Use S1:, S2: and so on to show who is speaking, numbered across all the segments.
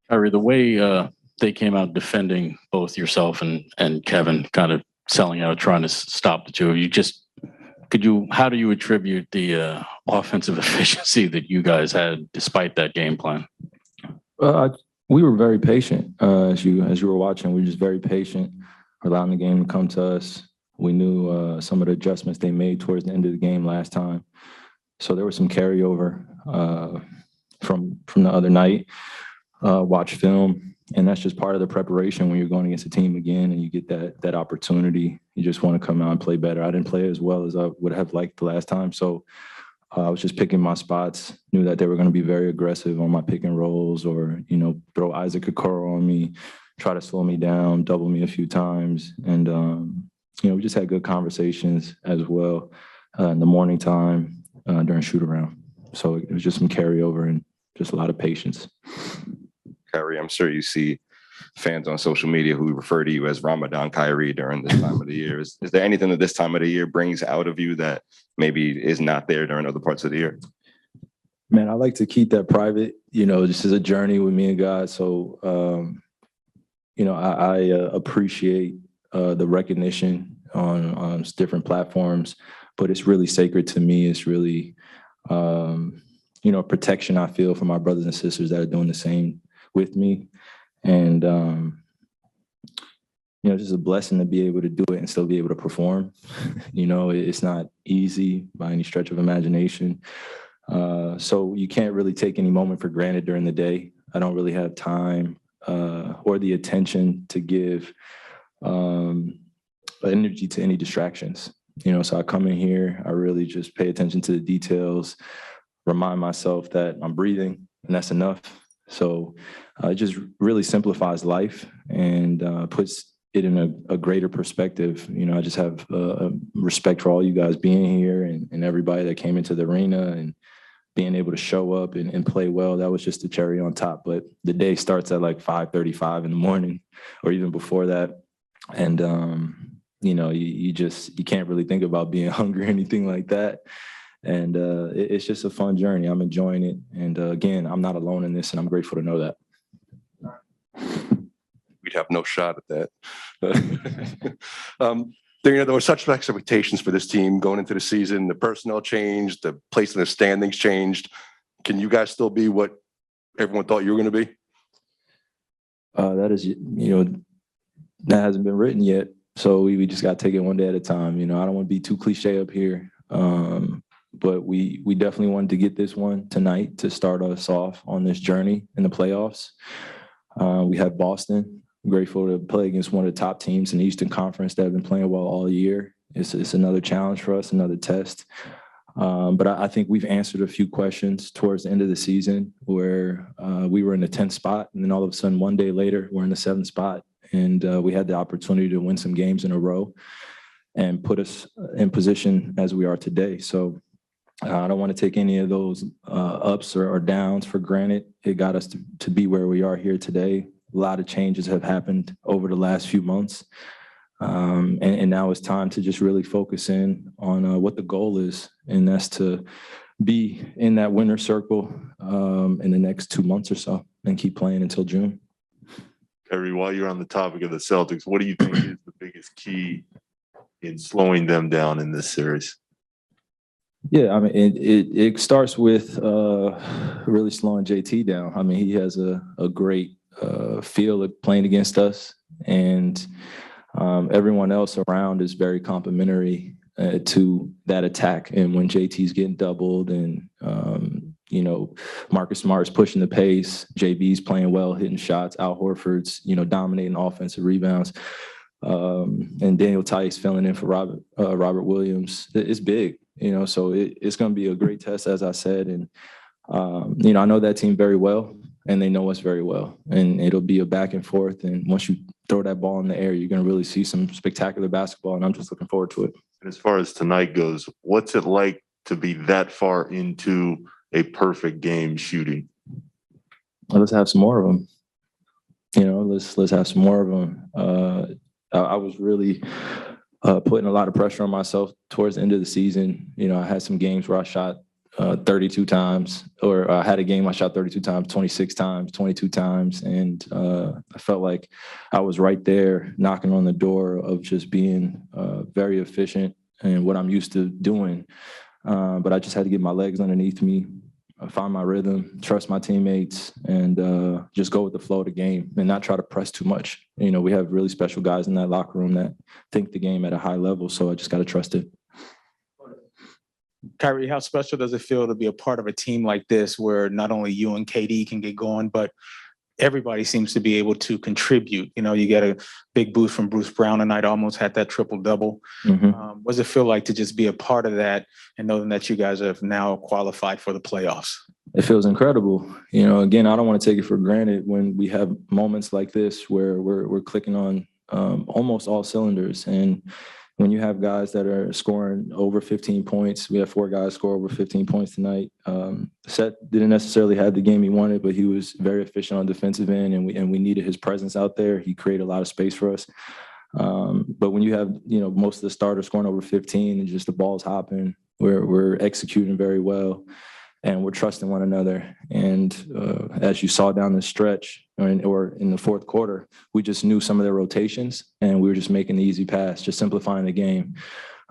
S1: Kyrie, the way they came out defending both yourself and Kevin, kind of selling out, trying to stop the two of you, how do you attribute the offensive efficiency that you guys had despite that game plan?
S2: Uh, we were very patient. As you were watching, we were just very patient, allowing the game to come to us. We knew some of the adjustments they made towards the end of the game last time, so there was some carryover from the other night. Watch film, and that's just part of the preparation when you're going against a team again, and you get that opportunity. You just want to come out and play better. I didn't play as well as I would have liked the last time, so I was just picking my spots. Knew that they were going to be very aggressive on my pick and rolls, or throw Isaac Okoro on me, try to slow me down, double me a few times, and we just had good conversations as well in the morning time during shoot around. So it was just some carryover and just a lot of patience.
S3: Kyrie, I'm sure you see fans on social media who refer to you as Ramadan Kyrie during this time of the year. Is there anything that this time of the year brings out of you that maybe is not there during other parts of the year?
S2: Man, I like to keep that private. This is a journey with me and God. So, I appreciate the recognition on different platforms, but it's really sacred to me. It's really, protection I feel for my brothers and sisters that are doing the same with me. And, it's just a blessing to be able to do it and still be able to perform. It's not easy by any stretch of imagination. So you can't really take any moment for granted during the day. I don't really have time or the attention to give energy to any distractions. So I come in here, I really just pay attention to the details, remind myself that I'm breathing, and that's enough. So it just really simplifies life and puts it in a greater perspective. I just have respect for all you guys being here and everybody that came into the arena and being able to show up and play well. That was just the cherry on top. But the day starts at like 5:35 in the morning or even before that. And, you can't really think about being hungry or anything like that. And it's just a fun journey. I'm enjoying it. And again, I'm not alone in this, and I'm grateful to know that.
S4: We'd have no shot at that. There were such expectations for this team going into the season. The personnel changed, the place in the standings changed. Can you guys still be what everyone thought you were going to be?
S2: That is, that hasn't been written yet. So we just got to take it one day at a time. I don't want to be too cliche up here. But we definitely wanted to get this one tonight to start us off on this journey in the playoffs. We have Boston. I'm grateful to play against one of the top teams in the Eastern Conference that have been playing well all year. It's another challenge for us, another test. But I think we've answered a few questions towards the end of the season where we were in the 10th spot, and then all of a sudden, one day later, we're in the 7th spot. And we had the opportunity to win some games in a row and put us in position as we are today. So I don't want to take any of those ups or downs for granted. It got us to be where we are here today. A lot of changes have happened over the last few months. And now it's time to just really focus in on what the goal is, and that's to be in that winner's circle in the next 2 months or so and keep playing until June.
S5: Kyrie, while you're on the topic of the Celtics, what do you think is the biggest key in slowing them down in this series?
S2: Yeah, I mean, it starts with really slowing JT down. I mean, he has a great feel of playing against us, and everyone else around is very complimentary to that attack. And when JT's getting doubled and, Marcus Smart's pushing the pace, JB's playing well, hitting shots, Al Horford's, dominating offensive rebounds, and Daniel Tice filling in for Robert Williams. It's big, so it's going to be a great test, as I said. And, I know that team very well, and they know us very well. And it'll be a back and forth. And once you throw that ball in the air, you're going to really see some spectacular basketball, and I'm just looking forward to it.
S5: And as far as tonight goes, what's it like to be that far into a perfect game shooting?
S2: Well, let's have some more of them. Let's have some more of them. I was really putting a lot of pressure on myself towards the end of the season. I had some games where I shot 32 times, or I had a game I shot 32 times, 26 times, 22 times. And I felt like I was right there knocking on the door of just being very efficient and what I'm used to doing. But I just had to get my legs underneath me, find my rhythm, trust my teammates, and just go with the flow of the game and not try to press too much. You know, we have really special guys in that locker room that think the game at a high level, so I just got to trust it.
S6: Kyrie, how special does it feel to be a part of a team like this where not only you and KD can get going, but everybody seems to be able to contribute? You know, you get a big boost from Bruce Brown tonight, almost had that triple-double. What does it feel like to just be a part of that and knowing that you guys have now qualified for the playoffs?
S2: It feels incredible. You know, again, I don't want to take it for granted when we have moments like this where we're clicking on almost all cylinders. And when you have guys that are scoring over 15 points, we have 4 guys score over 15 points tonight. Seth didn't necessarily have the game he wanted, but he was very efficient on defensive end, and we needed his presence out there. He created a lot of space for us. But when you have, you know, most of the starters scoring over 15 and just the ball's hopping, we're executing very well, and we're trusting one another. And as you saw down the stretch or in the fourth quarter, we just knew some of their rotations, and we were just making the easy pass, just simplifying the game.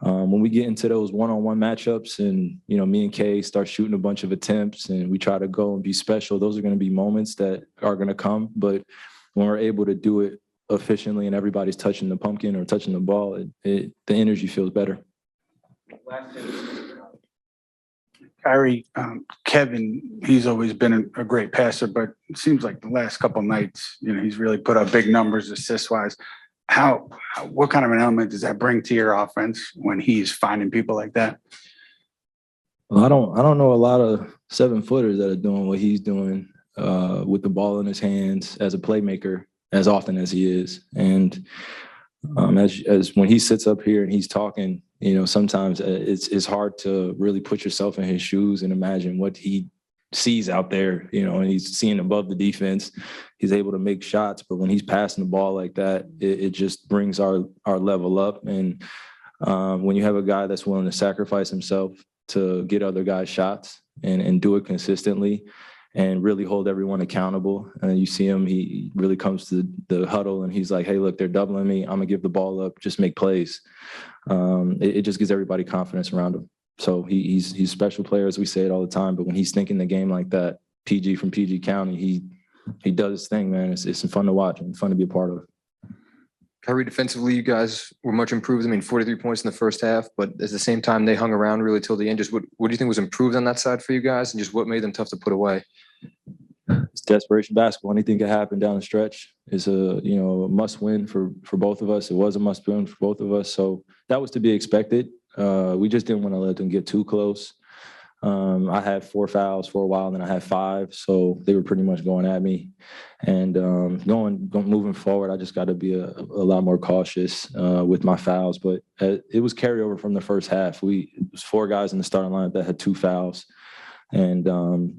S2: When we get into those one-on-one matchups and, you know, me and Kay start shooting a bunch of attempts and we try to go and be special, those are going to be moments that are going to come. But when we're able to do it efficiently and everybody's touching the pumpkin or touching the ball, the energy feels better.
S7: Kyrie, Kevin, he's always been a great passer, but it seems like the last couple of nights, you know, he's really put up big numbers assist-wise. What kind of an element does that bring to your offense when he's finding people like that?
S2: Well, I don't know a lot of 7-footers that are doing what he's doing with the ball in his hands as a playmaker as often as he is. And as when he sits up here and he's talking, you know, sometimes it's hard to really put yourself in his shoes and imagine what he sees out there, you know, and he's seeing above the defense. He's able to make shots, but when he's passing the ball like that, it just brings our level up. And when you have a guy that's willing to sacrifice himself to get other guys shots and do it consistently and really hold everyone accountable. And you see him, he really comes to the huddle and he's like, hey, look, they're doubling me. I'm gonna give the ball up, just make plays. It just gives everybody confidence around him. So he's a special player, as we say it all the time, but when he's thinking the game like that, PG from PG County, he does his thing, man. It's fun to watch and fun to be a part of.
S8: Kyrie, defensively, you guys were much improved. I mean, 43 points in the first half, but at the same time, they hung around really till the end. Just what do you think was improved on that side for you guys, and just what made them tough to put away?
S2: It's desperation basketball. Anything can happen down the stretch. It's a must win for both of us. It was a must win for both of us. So that was to be expected. We just didn't want to let them get too close. I had 4 fouls for a while, and then I had 5, so they were pretty much going at me. And moving forward, I just got to be a lot more cautious with my fouls. But it was carryover from the first half. It was 4 guys in the starting lineup that had 2 fouls, and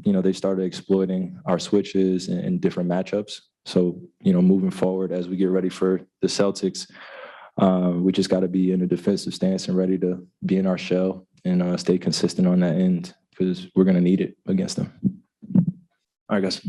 S2: they started exploiting our switches and different matchups. So moving forward as we get ready for the Celtics, we just got to be in a defensive stance and ready to be in our shell and stay consistent on that end because we're going to need it against them. All right, guys.